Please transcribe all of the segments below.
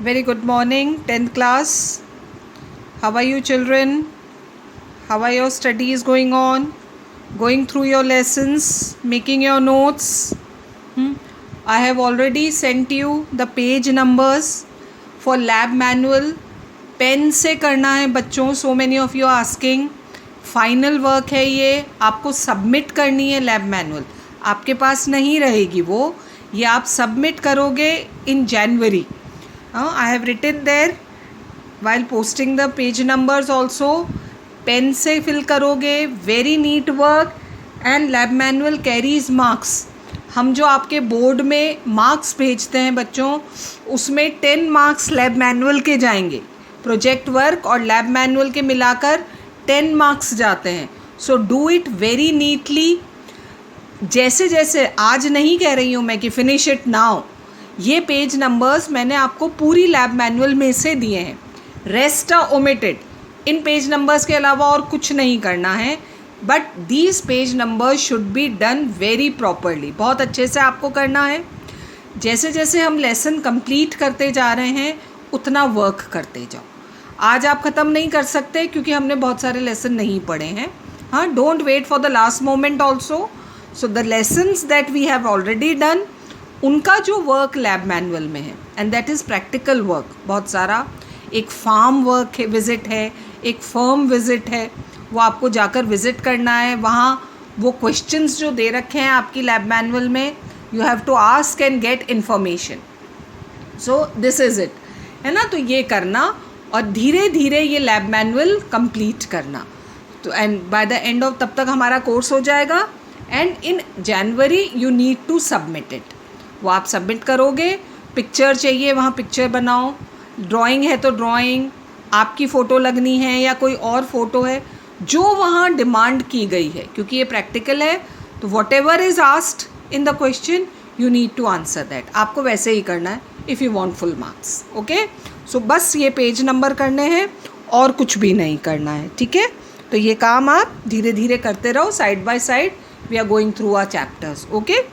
Very good morning, 10th class. How are you children? How are your studies going on? Going through your lessons, making your notes? I have already sent you the page numbers for lab manual. Pen से करना है बच्चों. So many of you are asking. Final work है ये, आपको submit करनी है lab manual. आपके पास नहीं रहेगी वो, ये आप सबमिट करोगे in January. I have written there while posting the page numbers also. Pen से फिल करोगे. Very neat work. And lab manual carries marks. हम जो आपके बोर्ड में मार्क्स भेजते हैं बच्चों, उसमें 10 मार्क्स लैब मैनुअल के जाएंगे. प्रोजेक्ट वर्क और लैब मैनुअल के मिलाकर 10 मार्क्स जाते हैं. So do it very neatly. जैसे जैसे आज नहीं कह रही हूँ मैं कि फिनिश इट नाउ. ये पेज नंबर्स मैंने आपको पूरी लैब मैनुअल में से दिए हैं. Rest are omitted. इन पेज नंबर्स के अलावा और कुछ नहीं करना है. But these page numbers should be done very properly. बहुत अच्छे से आपको करना है. जैसे जैसे हम लेसन कंप्लीट करते जा रहे हैं उतना वर्क करते जाओ. आज आप ख़त्म नहीं कर सकते क्योंकि हमने बहुत सारे लेसन नहीं पढ़े हैं. हाँ, don't wait for the last moment also. So the lessons that we have already done, उनका जो वर्क लैब मैनुअल में है, and that is practical work. बहुत सारा एक फार्म वर्क है, विज़िट है, एक फर्म विज़िट है, वो आपको जाकर विज़िट करना है. वहाँ वो क्वेश्चंस जो दे रखे हैं आपकी लैब मैनुअल में, you have to ask and get information. So this is it, है ना. तो ये करना और धीरे धीरे ये लैब मैनुअल कंप्लीट करना. तो and by the end of, तब तक हमारा कोर्स हो जाएगा. And in January you need to submit it. वो आप सबमिट करोगे. पिक्चर चाहिए, वहाँ पिक्चर बनाओ. ड्राइंग है तो ड्राइंग, आपकी फ़ोटो लगनी है या कोई और फ़ोटो है जो वहाँ डिमांड की गई है. क्योंकि ये प्रैक्टिकल है तो whatever is asked in the question you need to answer that. आपको वैसे ही करना है if you want full marks. Okay. So बस ये पेज नंबर करने हैं और कुछ भी नहीं करना है. ठीक है. तो ये काम आप धीरे धीरे करते रहो. Side by side we are going through our chapters. Okay.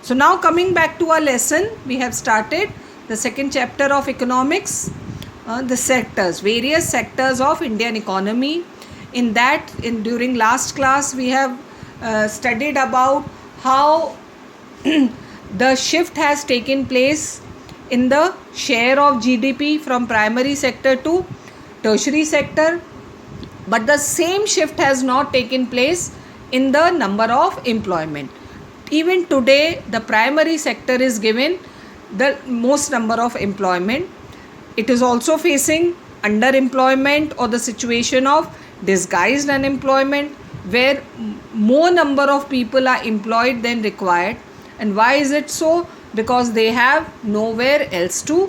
So now coming back to our lesson, we have started the second chapter of economics, the sectors, various sectors of Indian economy. In that, during last class, we have studied about how the shift has taken place in the share of GDP from primary sector to tertiary sector, but the same shift has not taken place in the number of employment. Even today, the primary sector is given the most number of employment. It is also facing underemployment or the situation of disguised unemployment, where more number of people are employed than required. And why is it so? Because they have nowhere else to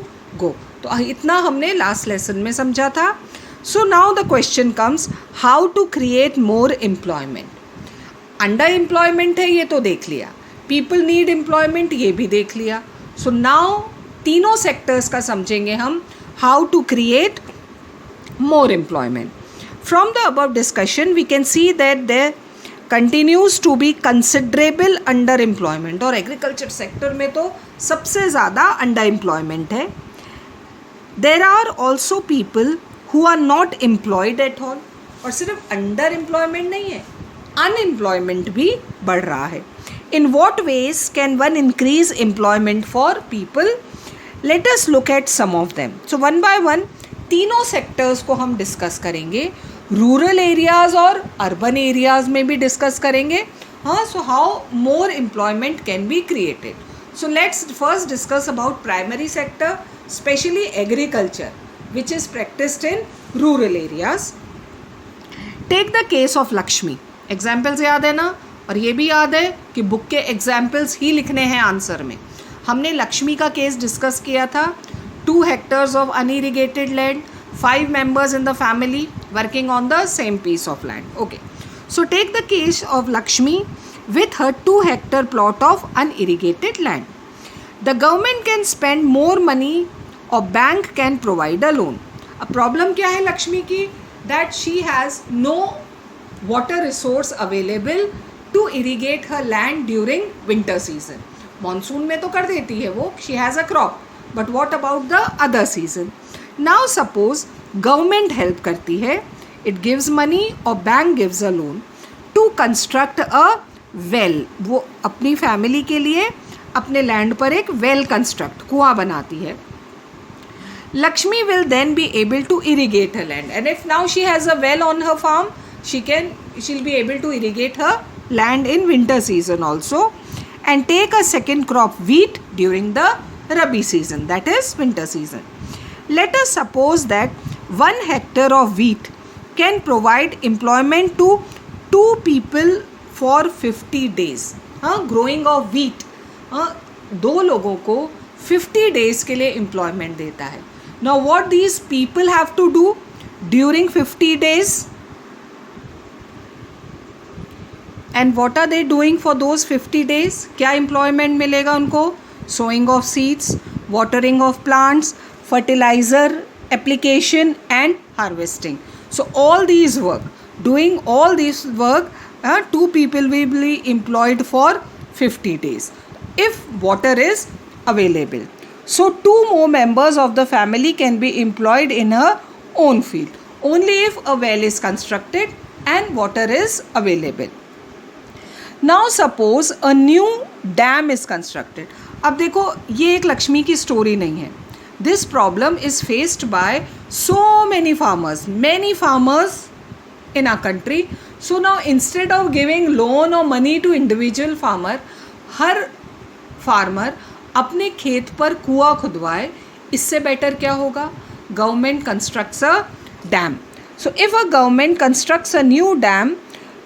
go. तो इतना हमने last lesson में समझा था. So now the question comes, how to create more employment. Under employment है ये तो देख लिया. पीपल नीड एम्प्लॉयमेंट ये भी देख लिया. सो नाउ तीनों सेक्टर्स का समझेंगे हम, how to create more employment. From the above discussion we can see that there continues to be considerable underemployment. और एग्रीकल्चर सेक्टर में तो सबसे ज़्यादा अंडर एम्प्लॉयमेंट है. There are also people who are not employed at all. और सिर्फ under employment नहीं है, अनएम्प्लॉयमेंट भी बढ़ रहा है. In what ways can one increase employment for people? Let us look at some of them. So one by one तीनों sectors को हम डिस्कस करेंगे. रूरल एरियाज़ और अर्बन एरियाज़ में भी डिस्कस करेंगे. हाँ, so how more employment can be created. So let's first discuss about primary sector, specially agriculture which is practised in rural areas. Take the case of Lakshmi. Examples याद है ना, और ये भी याद है कि बुक के एग्जाम्पल्स ही लिखने हैं आंसर में. हमने लक्ष्मी का केस डिस्कस किया था. 2 hectares of unirrigated land, 5 members in the family working on the same piece of land. Okay, so take the case of Lakshmi with her 2 hectare plot of unirrigated land. The government can spend more money or bank can provide a loan. अब problem क्या है लक्ष्मी की? That she has no water resource available to irrigate her land during winter season. Monsoon में तो कर देती है वो, she has a crop, but what about the other season? Now suppose government help करती है, इट गिव्स मनी और bank gives a loan to construct a well. वो अपनी फैमिली के लिए अपने लैंड पर एक वेल कंस्ट्रक्ट, कुआं बनाती है. Lakshmi will then be able to irrigate her land, and if now she has a well on her farm, she'll be able to irrigate her land in winter season also, and take a second crop wheat during the Rabi season, that is winter season. Let us suppose that 1 hectare of wheat can provide employment to 2 people for 50 days. Growing of wheat 2 लोगों को 50 days के लिए employment देता है. Now what these people have to do during 50 days? And what are they doing for those 50 days? क्या employment मिलेगा उनको? Sowing of seeds, watering of plants, fertilizer application and harvesting. So all these work, doing all this work, 2 people will be employed for 50 days if water is available. So 2 more members of the family can be employed in her own field only if a well is constructed and water is available. Now suppose a new dam is constructed. अब देखो ये एक लक्ष्मी की story नहीं है. This problem is faced by so many farmers in our country. So now instead of giving loan or money to individual farmer, her farmer अपने खेत पर कुआं खुदवाए. इससे बेटर क्या होगा? Government constructs a dam. So if a government constructs a new dam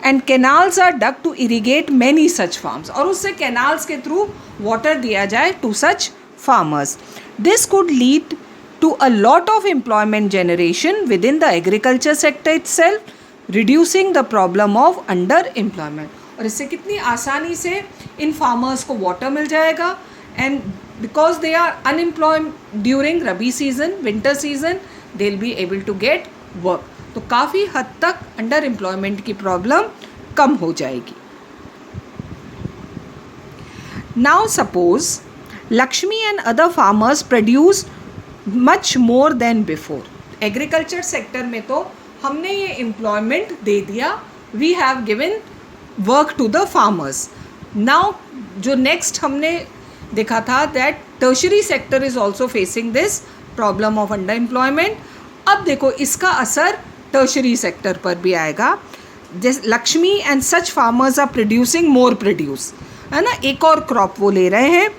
and canals are dug to irrigate many such farms, और उससे canals के थ्रू वाटर दिया जाए to such farmers, this could lead to a lot of employment generation within the agriculture sector itself, reducing the problem of underemployment. और इससे कितनी आसानी से इन फार्मर्स को वाटर मिल जाएगा. And because they are unemployed during Rabi season, winter season, they'll be able to get work. तो काफ़ी हद तक अंडर एम्प्लॉयमेंट की प्रॉब्लम कम हो जाएगी. Now suppose Lakshmi and other farmers produce much more than before. Agriculture sector में तो हमने ये एम्प्लॉयमेंट दे दिया, we have given work to the farmers. Now जो नेक्स्ट हमने देखा था that tertiary sector is also facing this problem of under employment. अब देखो इसका असर टर्शरी सेक्टर पर भी आएगा. जैसे Lakshmi and such farmers are producing more produce, है ना, एक और क्रॉप वो ले रहे हैं.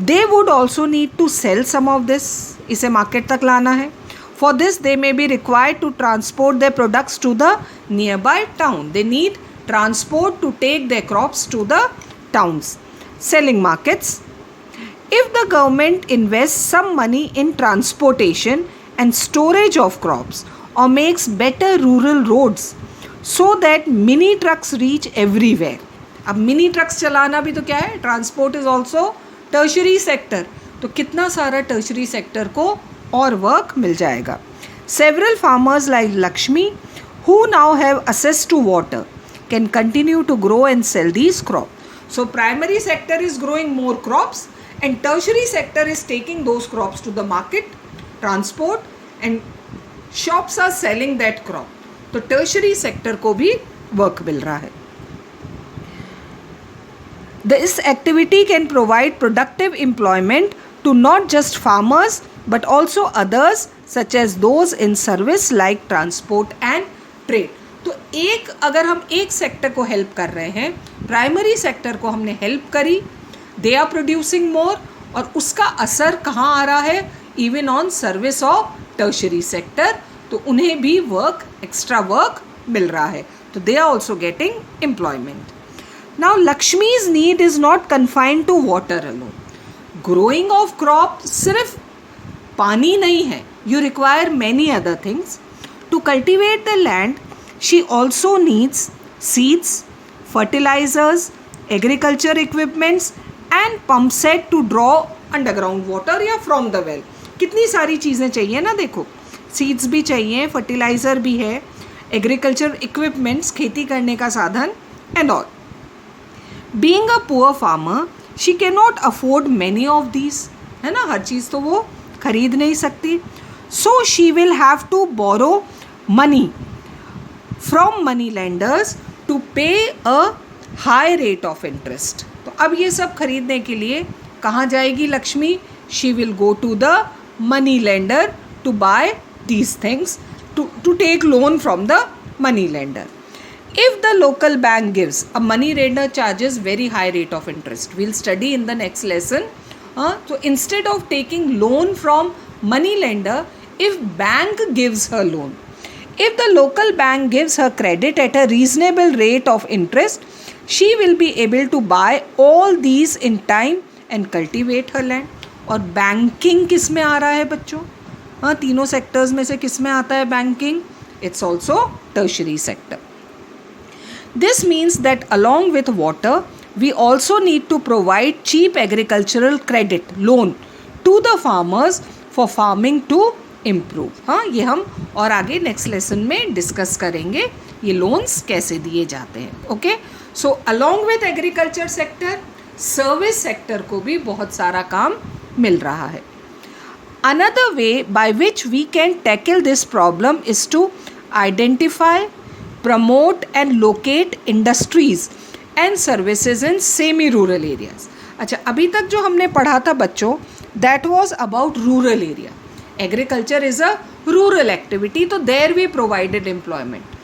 They would also need to sell some of this, इसे मार्केट तक लाना है. For this they may be required to transport their products to the nearby town. They need transport to take their crops to the towns. Selling markets. If the government invests some money in transportation and storage of crops or makes better rural roads so that mini trucks reach everywhere. अब mini trucks चलाना भी तो क्या है? Transport is also tertiary sector. तो कितना सारा tertiary sector को और work मिल जाएगा. Several farmers like Lakshmi who now have access to water can continue to grow and sell these crops. So primary sector is growing more crops and tertiary sector is taking those crops to the market, transport, and shops are selling that crop. तो tertiary sector को भी work मिल रहा है. This activity can provide productive employment to not just farmers but also others such as those in service like transport and trade. तो एक अगर हम एक सेक्टर को हेल्प कर रहे हैं, प्राइमरी सेक्टर को हमने हेल्प करी, दे आर प्रोड्यूसिंग मोर, और उसका असर कहाँ आ रहा है? Even on service of tertiary sector. तो उन्हें भी वर्क, एक्स्ट्रा वर्क मिल रहा है. तो they are also getting employment. Now Lakshmi's need is not confined to water alone. Growing of crop सिर्फ पानी नहीं है, you require many other things. To cultivate the land she also needs seeds, fertilizers, agriculture equipments and pump set to draw underground water या from the well. कितनी सारी चीज़ें चाहिए ना. देखो सीड्स भी चाहिए, फर्टिलाइज़र भी है, एग्रीकल्चर इक्विपमेंट्स, खेती करने का साधन and all. Being a poor farmer she can not afford many of these. है ना, हर चीज़ तो वो खरीद नहीं सकती. So she will have to borrow money from money lenders to pay a high rate of interest. तो अब ये सब खरीदने के लिए कहाँ जाएगी Lakshmi? She will go to the money lender to buy these things, to take loan from the money lender. If the local bank gives, a money lender charges very high rate of interest. We'll study in the next lesson. So instead of taking loan from money lender, if bank gives her loan, if the local bank gives her credit at a reasonable rate of interest, she will be able to buy all these in time and cultivate her land. और banking किस में आ रहा है बच्चों? तीनों sectors में से किस में आता है banking? It's also tertiary sector. This means that along with water, we also need to provide cheap agricultural credit loan to the farmers for farming to improve. हाँ, ये हम और आगे नेक्स्ट लेसन में डिस्कस करेंगे ये लोन्स कैसे दिए जाते हैं. Okay, so along with agriculture sector, service sector को भी बहुत सारा काम मिल रहा है. Another way by which we can tackle this problem is to identify, promote and locate industries and services in semi rural areas. अच्छा, अभी तक जो हमने पढ़ा था बच्चों, that was about rural area. Agriculture is a rural activity, तो there we provided employment.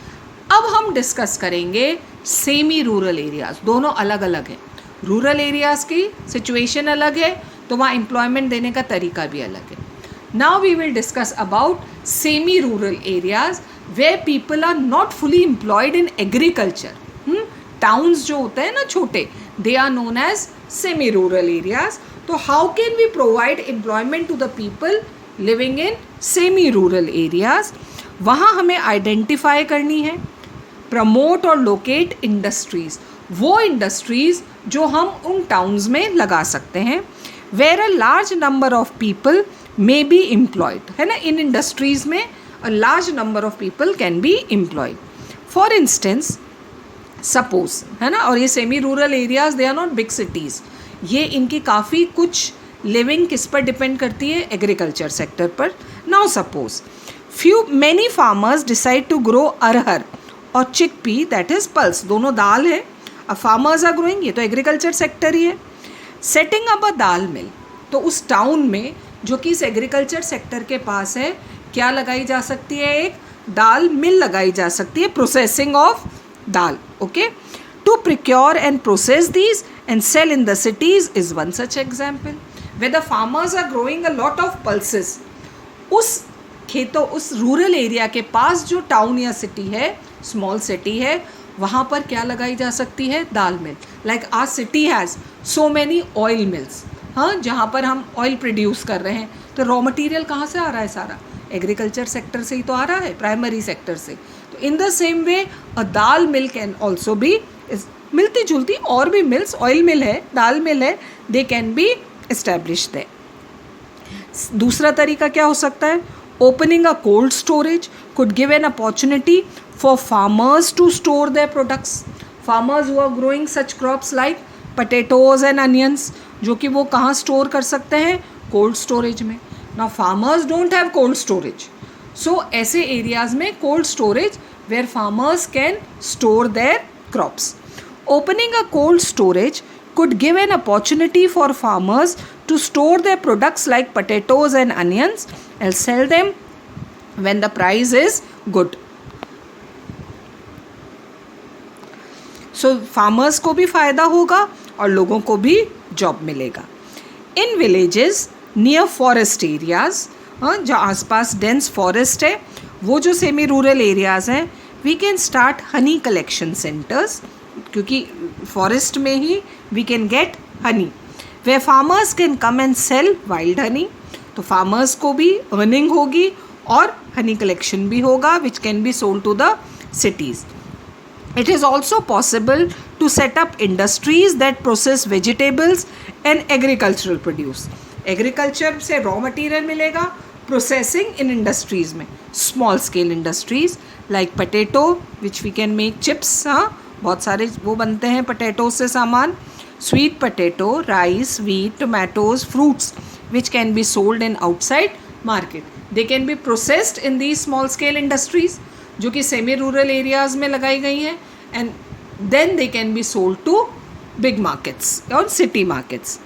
अब हम डिस्कस करेंगे सेमी रूरल एरियाज. दोनों अलग अलग हैं. रूरल एरियाज की सिचुएशन अलग है, तो वहाँ एम्प्लॉयमेंट देने का तरीका भी अलग है. Now we will discuss about semi rural areas where people are not fully employed in agriculture. Towns जो होते हैं ना छोटे, they are known as semi rural areas. तो how can we provide employment to the people living in semi rural areas? वहाँ हमें identify करनी है, promote और locate industries. वो industries जो हम उन towns में लगा सकते हैं where a large number of people may be employed. है ना, इन industries में a large number of people can be employed. For instance, suppose, है ना, और ये semi rural areas they are not big cities. ये इनकी काफ़ी कुछ living किस पर depend करती है? Agriculture sector पर. Now suppose many farmers decide to grow अरहर और chickpea, that is pulse. दोनों दाल है. अब farmers are growing, ये तो agriculture sector ही है. Setting up a dal mill, तो उस town में जो कि इस एग्रीकल्चर सेक्टर के पास है, क्या लगाई जा सकती है? एक दाल मिल लगाई जा सकती है, processing of dal. Okay, to procure and process these and sell in the cities is one such example. Where the farmers are growing a lot of pulses. उस खेतों, उस रूरल एरिया के पास जो टाउन या सिटी है, स्मॉल सिटी है, वहाँ पर क्या लगाई जा सकती है? दाल mill. Like our city has so many oil mills. हाँ, जहाँ पर हम ऑयल प्रोड्यूस कर रहे हैं, तो रॉ मटेरियल कहाँ से आ रहा है? सारा एग्रीकल्चर सेक्टर से ही तो आ रहा है, प्राइमरी सेक्टर से. तो in the same way a dal mill can also be, मिलती जुलती और भी मिल्स, ऑयल मिल है, दाल मिल है, they can be established there. दूसरा तरीका क्या हो सकता है? Opening a cold storage could give an opportunity for farmers to store their products. Farmers who are growing such crops like potatoes and onions, जो कि वो कहाँ स्टोर कर सकते हैं? कोल्ड स्टोरेज में. Now farmers don't have cold storage, so ऐसे areas में cold storage where farmers can store their crops. Opening a cold storage could give an opportunity for farmers to store their products like potatoes and onions and sell them when the price is good. So farmers को भी फ़ायदा होगा और लोगों को भी job मिलेगा. In villages near forest areas, जहाँ आसपास dense forest है, वो जो सेमी रूरल एरियाज़ हैं, we can start honey collection centers, क्योंकि फॉरेस्ट में ही वी कैन गेट हनी, वे farmers can come and sell wild honey. तो फार्मर्स को भी अर्निंग होगी और हनी कलेक्शन भी होगा which can be sold to the cities. It is also possible to set up industries that process vegetables and agricultural produce. Agriculture से raw material मिलेगा, प्रोसेसिंग इन इंडस्ट्रीज़ में, small scale industries like potato which we can make chips. हाँ, बहुत सारे वो बनते हैं potato से सामान. Sweet potato, rice, wheat, tomatoes, fruits which can be sold in outside market. They can be processed in these small scale industries जो कि semi rural areas में लगाई गई हैं, and then they can be sold to big markets or city markets.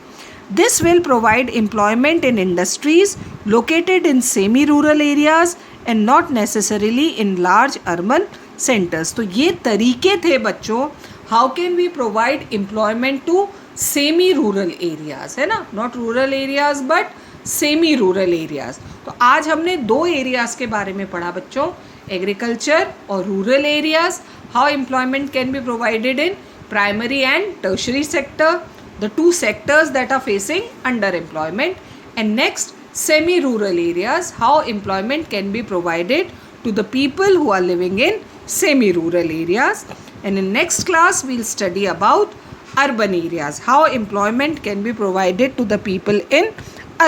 This will provide employment in industries located in semi rural areas and not necessarily in large urban centers. तो ये तरीके थे बच्चों, how can we provide employment to semi rural areas, है ना, not rural areas but semi rural areas. तो आज हमने दो एरियाज के बारे में पढ़ा बच्चों, एग्रीकल्चर और rural areas, how employment can be provided in primary and tertiary sector, the two sectors that are facing underemployment, and next semi rural areas, how employment can be provided to the people who are living in semi rural areas. And in next class we'll study about urban areas, how employment can be provided to the people in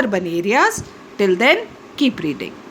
urban areas. Till then, keep reading.